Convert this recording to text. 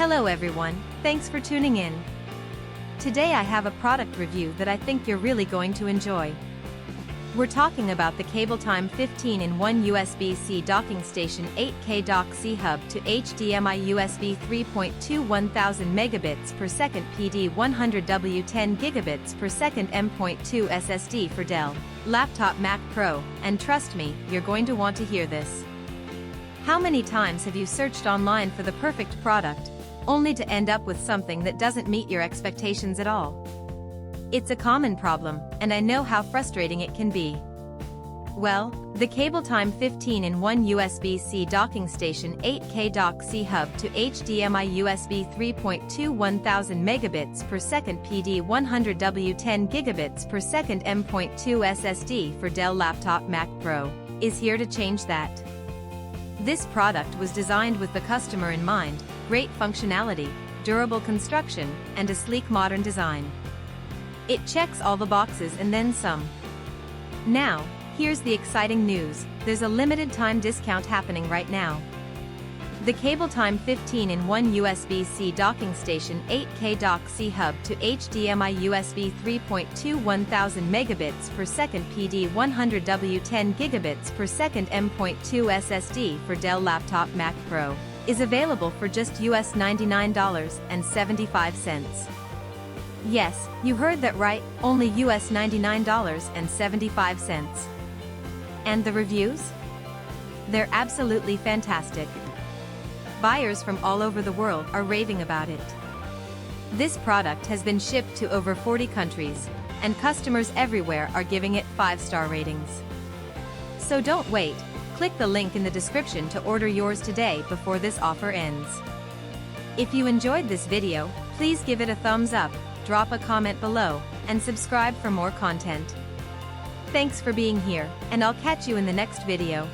Hello everyone, thanks for tuning in. Today I have a product review that I think you're really going to enjoy. We're talking about the CABLETIME 15-in-1 USB-C docking station 8K dock C hub to HDMI USB 3.2 1000 megabits per second PD 100W 10 gigabits per second M.2 SSD for Dell Laptop Mac Pro, and trust me, you're going to want to hear this. How many times have you searched online for the perfect product, only to end up with something that doesn't meet your expectations at all? It's a common problem, and I know how frustrating it can be. Well, the CABLETIME 15-in-1 USB-C docking station 8K dock C hub to HDMI USB 3.2 1000 megabits per second PD 100W 10 gigabits per second M.2 SSD for Dell Laptop Mac Pro is here to change that. This product was designed with the customer in mind: great functionality, durable construction, and a sleek modern design. It checks all the boxes and then some. Now, here's the exciting news: there's a limited time discount happening right now. The CABLETIME 15-in-1 USB-C docking station 8K dock C hub to HDMI USB 3.2 1000 megabits per second PD 100W 10 gigabits per second M.2 SSD for Dell Laptop Mac Pro is available for just US $99.75. Yes, you heard that right, only US $99.75. And the reviews? They're absolutely fantastic. Buyers from all over the world are raving about it. This product has been shipped to over 40 countries, and customers everywhere are giving it 5-star ratings. So don't wait, click the link in the description to order yours today before this offer ends. If you enjoyed this video, please give it a thumbs up, drop a comment below, and subscribe for more content. Thanks for being here, and I'll catch you in the next video.